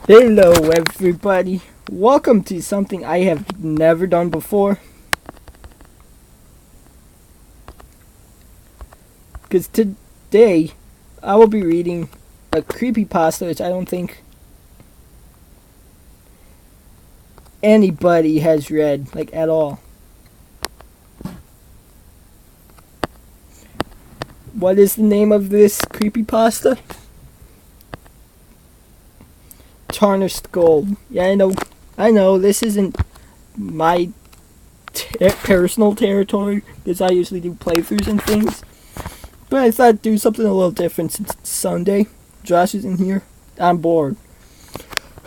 Hello everybody, welcome to something I have never done before. Because today, I will be reading a creepypasta which I don't think anybody has read, like at all. What is the name of this creepypasta? Tarnished Gold. Yeah, I know, this isn't my personal territory, because I usually do playthroughs and things. But I thought I'd do something a little different since it's Sunday. Josh isn't here. I'm bored.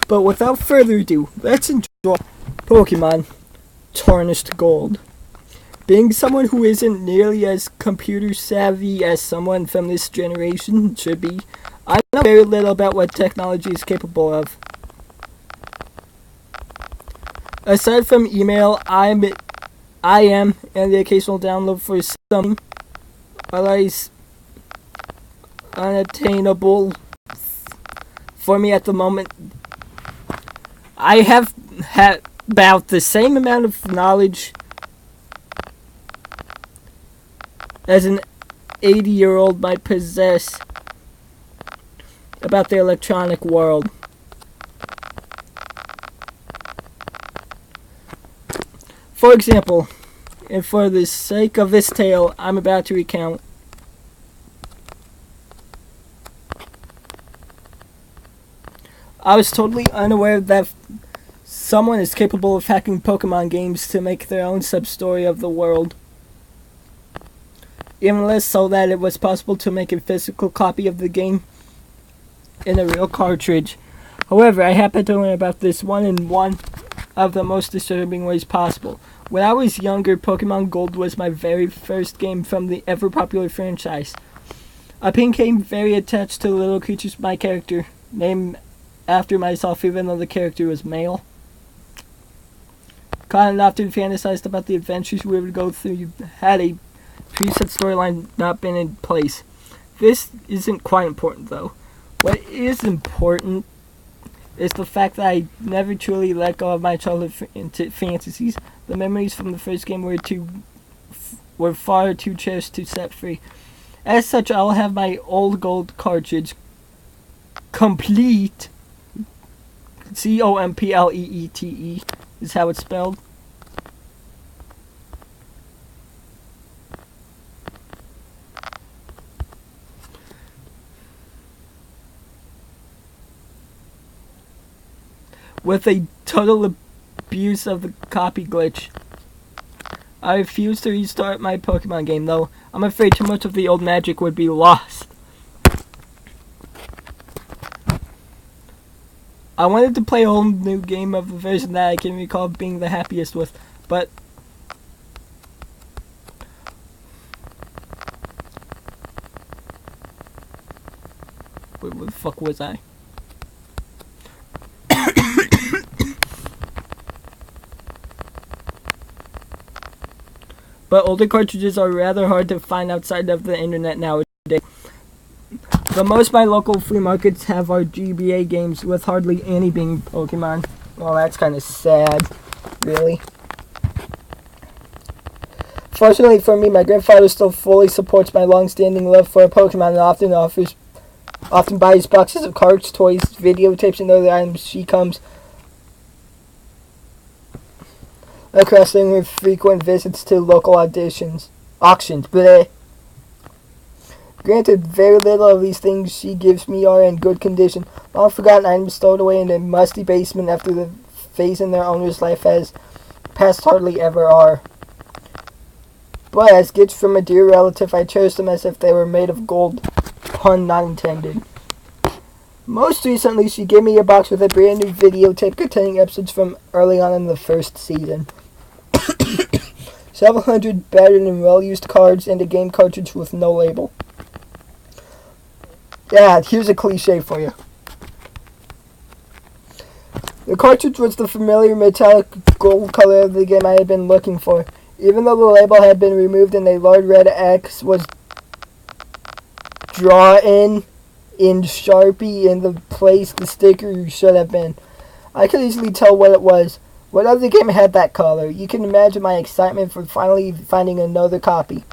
But without further ado, let's enjoy Pokemon Tarnished Gold. Being someone who isn't nearly as computer savvy as someone from this generation should be, I know very little about what technology is capable of. Aside from email, I am, and the occasional download for some otherwise unattainable for me at the moment, I have had about the same amount of knowledge as an 80-year-old might possess about the electronic world. For example, and for the sake of this tale I'm about to recount, I was totally unaware that someone is capable of hacking Pokemon games to make their own sub-story of the world. Even less so that it was possible to make a physical copy of the game in a real cartridge. However, I happened to learn about this in one of the most disturbing ways possible. When I was younger, Pokemon Gold was my very first game from the ever-popular franchise. I became very attached to the little creatures my character, named after myself even though the character was male. Caught and often fantasized about the adventures we would go through had a preset storyline not been in place. This isn't quite important though. What is important is the fact that I never truly let go of my childhood fantasies. The memories from the first game were far too cherished to set free. As such, I'll have my old gold cartridge complete. Compleete is how it's spelled. With a total abuse of the copy glitch. I refuse to restart my Pokemon game though. I'm afraid too much of the old magic would be lost. I wanted to play a whole new game of the version that I can recall being the happiest with, but where the fuck was I? But older cartridges are rather hard to find outside of the internet nowadays. The most my local flea markets have are GBA games, with hardly any being Pokemon. Well, that's kind of sad, really. Fortunately for me, my grandfather still fully supports my long-standing love for Pokemon and often buys boxes of cards, toys, videotapes, and other items she comes across during her frequent visits to local auctions. Bleh. Granted, very little of these things she gives me are in good condition. Long forgotten items stowed away in a musty basement after the phase in their owner's life has passed hardly ever are. But as gifts from a dear relative, I cherish them as if they were made of gold. Pun not intended. Most recently, she gave me a box with a brand new videotape containing episodes from early on in the first season. Several hundred battered and well-used cards and a game cartridge with no label. Yeah, here's a cliche for you. The cartridge was the familiar metallic gold color of the game I had been looking for. Even though the label had been removed and a large red X was drawn in Sharpie in the place the sticker should have been. I could easily tell what it was. What other game had that color? You can imagine my excitement for finally finding another copy.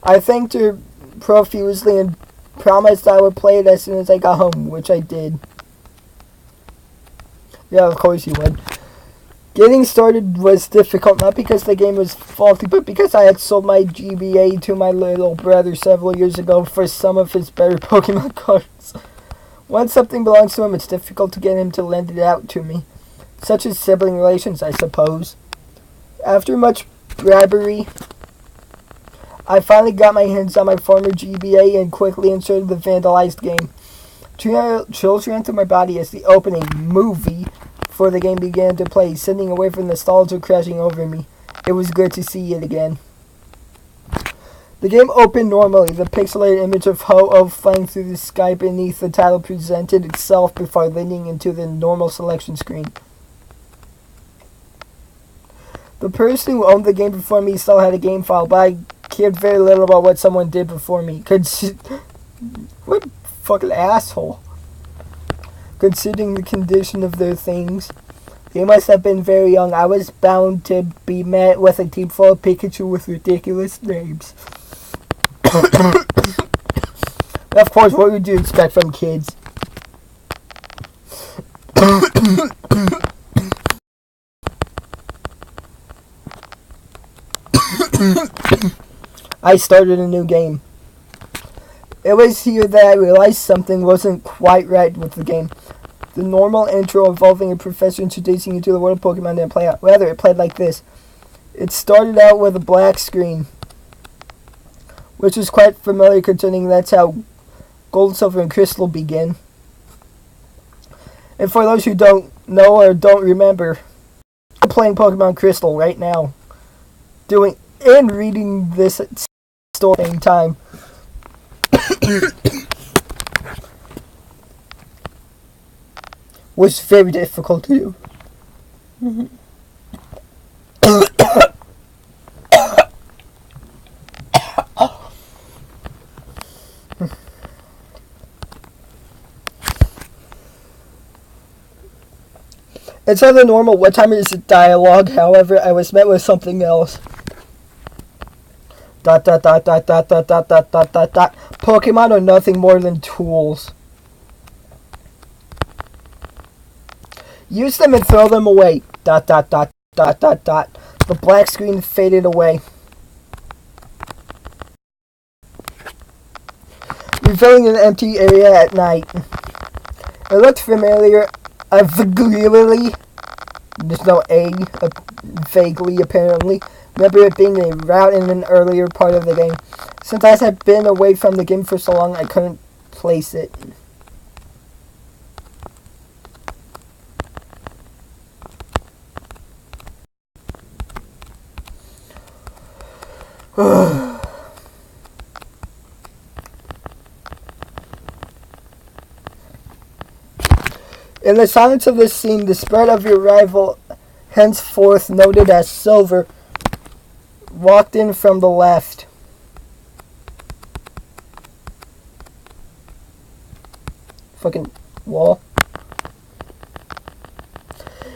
I thanked her profusely and promised I would play it as soon as I got home, which I did. Yeah, of course you would. Getting started was difficult, not because the game was faulty, but because I had sold my GBA to my little brother several years ago for some of his better Pokemon cards. Once something belongs to him, it's difficult to get him to lend it out to me. Such as sibling relations, I suppose. After much bribery, I finally got my hands on my former GBA and quickly inserted the vandalized game. Chills ran through my body as the opening movie for the game began to play, sending a wave of nostalgia crashing over me. It was good to see it again. The game opened normally. The pixelated image of Ho-Oh flying through the sky beneath the title presented itself before leading into the normal selection screen. The person who owned the game before me still had a game file, but I cared very little about what someone did before me. What fucking asshole. Considering the condition of their things. They must have been very young. I was bound to be met with a team full of Pikachu with ridiculous names. Of course, what would you expect from kids? I started a new game. It was here that I realized something wasn't quite right with the game. The normal intro involving a professor introducing you to the world of Pokemon didn't play out. Rather, it played like this. It started out with a black screen, which is quite familiar considering that's how Gold, Silver, and Crystal begin. And for those who don't know or don't remember, I'm playing Pokemon Crystal right now. Doing and reading this story at the same time. Was very difficult to do. It's other normal. What time is it dialogue? However, I was met with something else. ... Pokemon are nothing more than tools. Use them and throw them away. ... The black screen faded away. Revealing an empty area at night. It looked familiar. Vaguely. There's no A. Vaguely, apparently. Remember it being a route in an earlier part of the game. Since I had been away from the game for so long, I couldn't place it. In the silence of this scene, the spread of your rival, henceforth noted as Silver, walked in from the left. Fucking wall.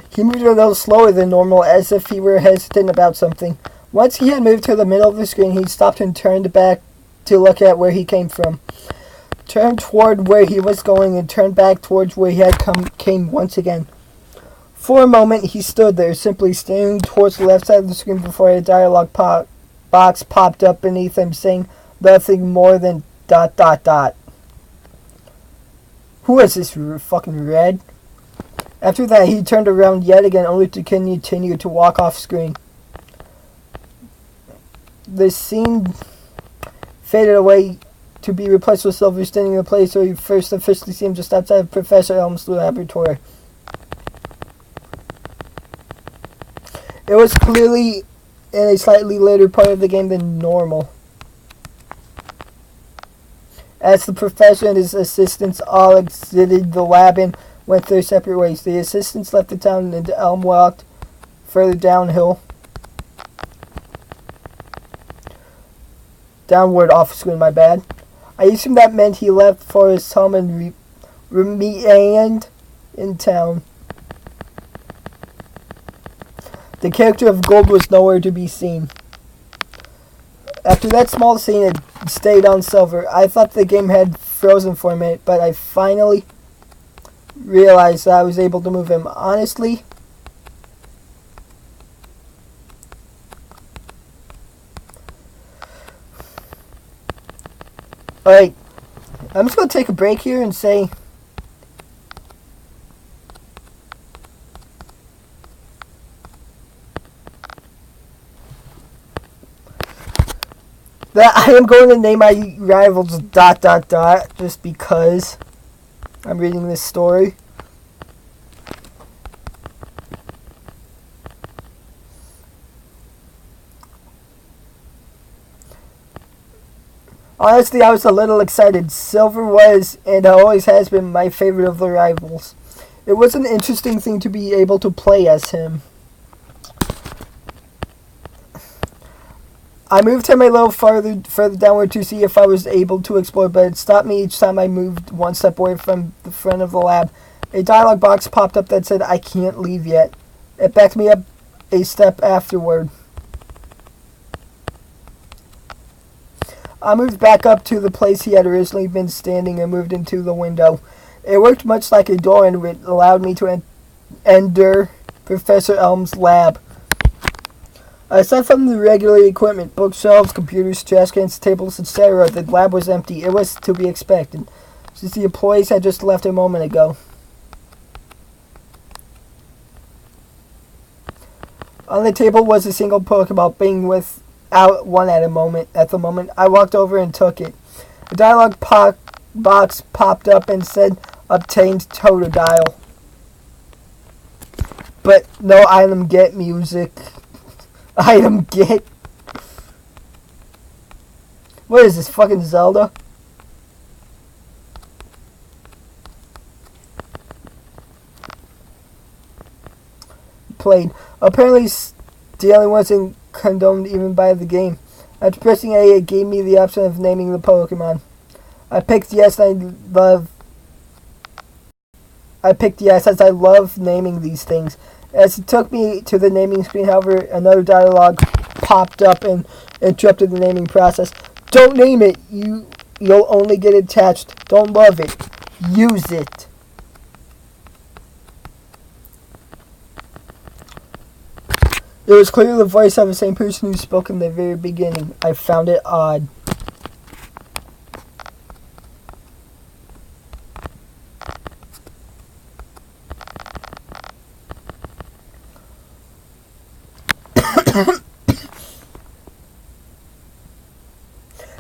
He moved a little slower than normal, as if he were hesitant about something. Once he had moved to the middle of the screen, he stopped and turned back to look at where he came from. Turned toward where he was going and turned back towards where he had came once again. For a moment, he stood there, simply staring towards the left side of the screen before a dialogue box popped up beneath him, saying nothing more than ... Who is this, fucking Red? After that, he turned around yet again, only to continue to walk off screen. The scene faded away to be replaced with Silver standing in the place where you first officially see him just outside of Professor Elm's laboratory. It was clearly in a slightly later part of the game than normal, as the professor and his assistants all exited the lab and went their separate ways. The assistants left the town and Elm walked further downhill. Downward off screen, my bad. I assumed that meant he left for his home and remained in town. The character of Gold was nowhere to be seen. After that small scene, it stayed on Silver. I thought the game had frozen for a minute, but I finally realized that I was able to move him. Honestly, alright, I'm just going to take a break here and say that I am going to name my rivals ... just because I'm reading this story. Honestly, I was a little excited. Silver was, and always has been, my favorite of the rivals. It was an interesting thing to be able to play as him. I moved him a little further downward to see if I was able to explore, but it stopped me each time I moved one step away from the front of the lab. A dialog box popped up that said, "I can't leave yet." It backed me up a step afterward. I moved back up to the place he had originally been standing and moved into the window. It worked much like a door and it allowed me to enter Professor Elm's lab. Aside from the regular equipment, bookshelves, computers, trash cans, tables, etc., the lab was empty. It was to be expected, since the employees had just left a moment ago. On the table was a single Pokeball, being without one at the moment. I walked over and took it. A dialog box popped up and said, "Obtained Totodile." But no item get music. Item get. What is this, fucking Zelda? Played. Apparently stealing wasn't condoned even by the game. After pressing A, it gave me the option of naming the Pokemon. I picked yes as I love naming these things. As it took me to the naming screen, however, another dialogue popped up and interrupted the naming process. "Don't name it. You'll only get attached. Don't love it. Use it." It was clearly the voice of the same person who spoke in the very beginning. I found it odd.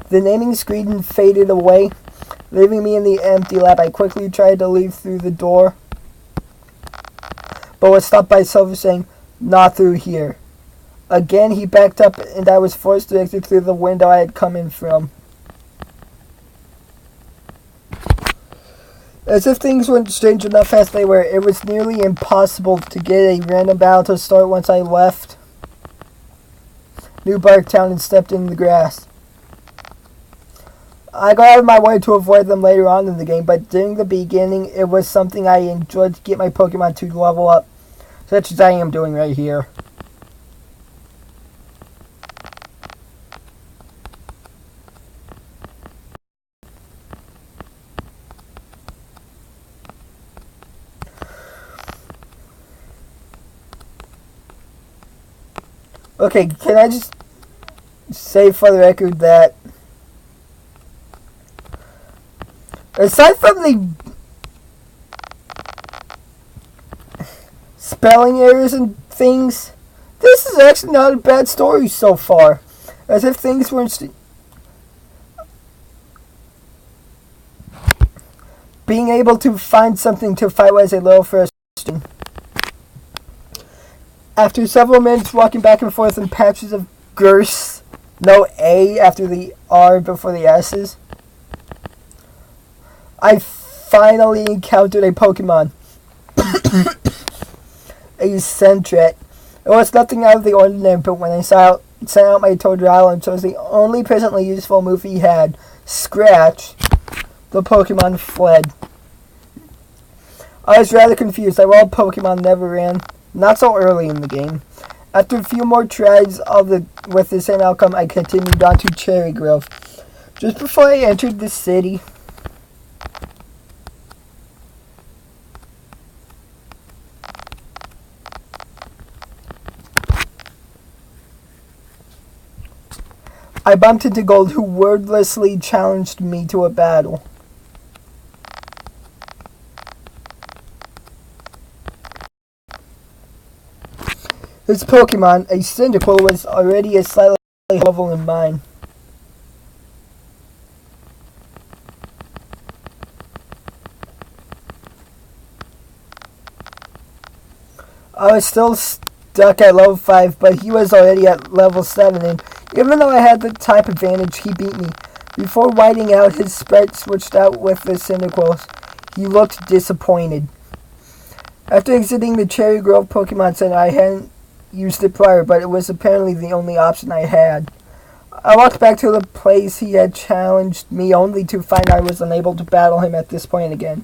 The naming screen faded away, leaving me in the empty lab. I quickly tried to leave through the door, but was stopped by Silver saying, "Not through here." Again, he backed up, and I was forced to exit through the window I had come in from. As if things weren't strange enough as they were, it was nearly impossible to get a random battle to start once I left New Barktown and stepped in the grass. I got out of my way to avoid them later on in the game, but during the beginning, it was something I enjoyed to get my Pokemon to level up, such as I am doing right here. Okay, can I just say for the record that aside from the spelling errors and things, this is actually not a bad story so far. As if things weren't... Being able to find something to fight was a little frustrating. After several minutes walking back and forth in patches of Gers, no A after the R before the S's, I finally encountered a Pokemon. A Sentret. It was nothing out of the ordinary, but when I sent out my Totodile and chose the only presently useful move he had, Scratch, the Pokemon fled. I was rather confused. That wild Pokemon never ran. Not so early in the game. After a few more tries with the same outcome, I continued on to Cherry Grove. Just before I entered the city, I bumped into Gold, who wordlessly challenged me to a battle. His Pokemon, a Cyndaquil, was already a slightly higher level than mine. I was still stuck at level 5, but he was already at level 7, and even though I had the type advantage, he beat me. Before whiting out, his sprite switched out with the Cyndaquils. He looked disappointed. After exiting the Cherry Grove Pokemon Center, I hadn't used it prior, but it was apparently the only option I had. I walked back to the place he had challenged me, only to find I was unable to battle him at this point again.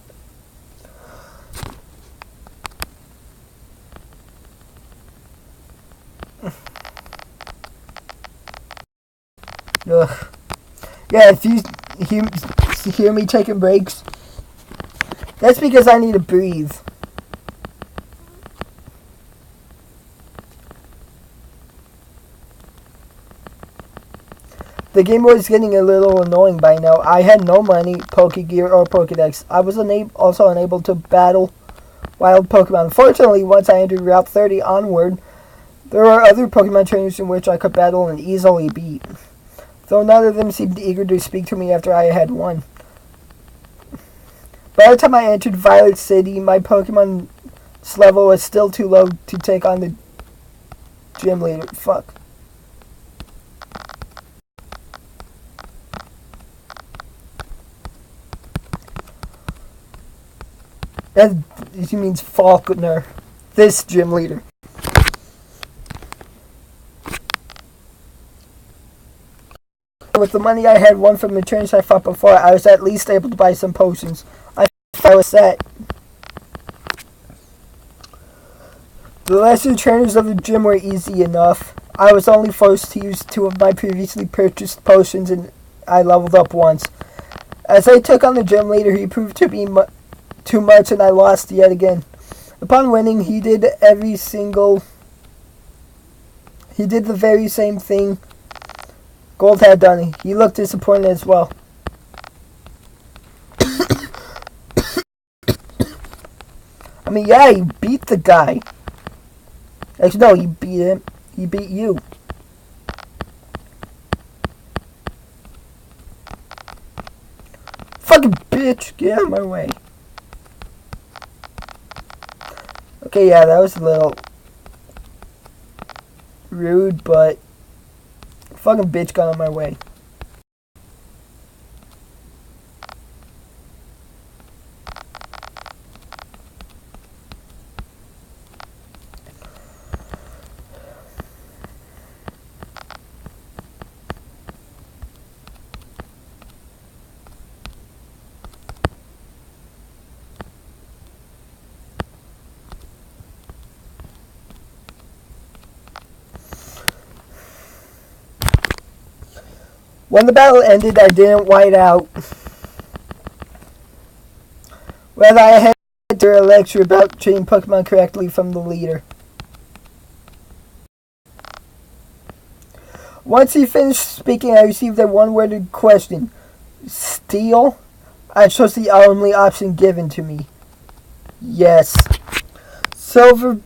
Ugh. Yeah, if you hear me taking breaks, that's because I need to breathe. The game was getting a little annoying by now. I had no money, Pokegear, or Pokedex. I was also unable to battle wild Pokemon. Fortunately, once I entered Route 30 onward, there were other Pokemon trainers in which I could battle and easily beat, though none of them seemed eager to speak to me after I had won. By the time I entered Violet City, my Pokemon's level was still too low to take on the gym leader. Fuck. That he means Falconer, this gym leader. With the money I had won from the trainers I fought before, I was at least able to buy some potions. I was set. The lesser trainers of the gym were easy enough. I was only forced to use 2 of my previously purchased potions, and I leveled up once. As I took on the gym leader, he proved to be too much, and I lost yet again. Upon winning, he did the very same thing Gold had done. He looked disappointed as well. I mean, yeah, you beat the guy. Actually, no, you beat him. He beat you. Fucking bitch, get out of my way. Okay, yeah, that was a little rude, but fucking bitch got on my way. When the battle ended, I didn't white out. Rather, I had to hear a lecture about treating Pokemon correctly from the leader. Once he finished speaking, I received a one-worded question. Steal? I chose the only option given to me. Yes. Silver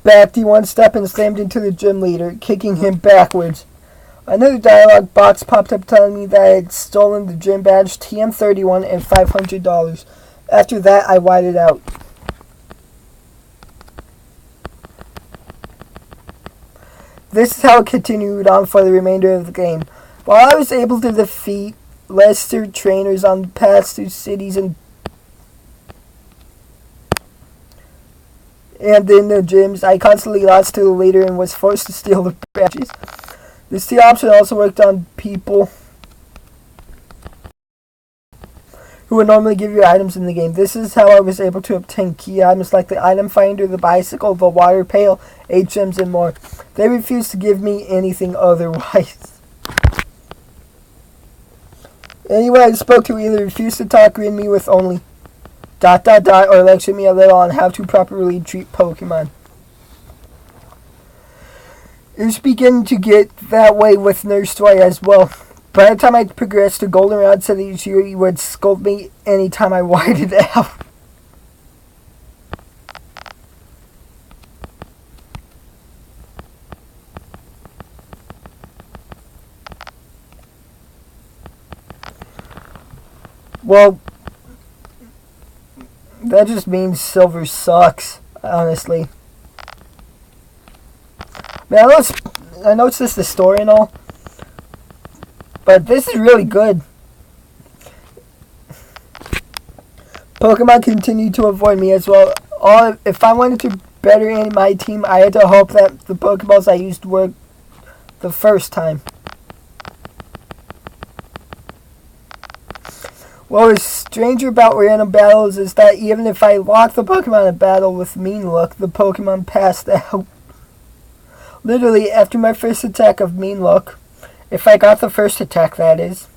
backed one step and slammed into the gym leader, kicking him backwards. Another dialogue box popped up telling me that I had stolen the gym badge, TM31, and $500. After that, I whited out. This is how it continued on for the remainder of the game. While I was able to defeat lesser trainers on the paths to cities and and in the gyms. I constantly lost to the leader and was forced to steal the badges. This tier option also worked on people who would normally give you items in the game. This is how I was able to obtain key items like the item finder, the bicycle, the water pail, 8 gems, and more. They refused to give me anything otherwise. Anyone I spoke to either refused to talk, greeted me with only ... or lectured me a little on how to properly treat Pokemon. It was beginning to get that way with Nurse Joy as well. By the time I progressed to Goldenrod, said that she would scold me anytime I whited out. Well, that just means Silver sucks, honestly. Man, I know it's just the story and all, but this is really good. Pokemon continued to avoid me as well. If I wanted to better in my team, I had to hope that the Pokeballs I used worked the first time. What was stranger about random battles is that even if I locked the Pokemon in a battle with Mean Look, the Pokemon passed out. Literally, after my first attack of Mean Look, if I got the first attack, that is,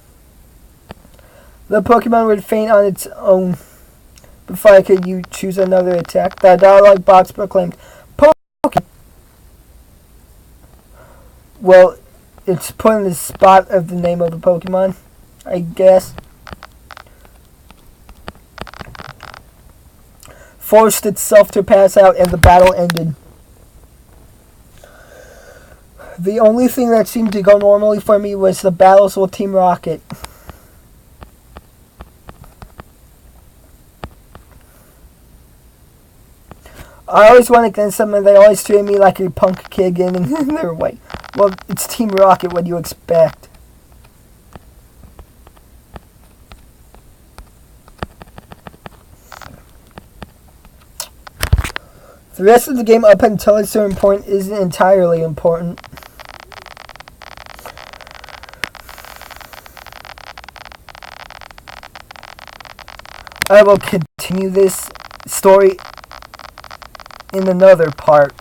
the Pokemon would faint on its own before I could choose another attack. The dialogue box proclaimed, Pokemon. Well, it's put in the spot of the name of the Pokemon, I guess. Forced itself to pass out and the battle ended. The only thing that seemed to go normally for me was the battles with Team Rocket. I always went against them and they always treated me like a punk kid getting in their way. Well, it's Team Rocket, what do you expect? The rest of the game up until a certain point isn't entirely important. I will continue this story in another part.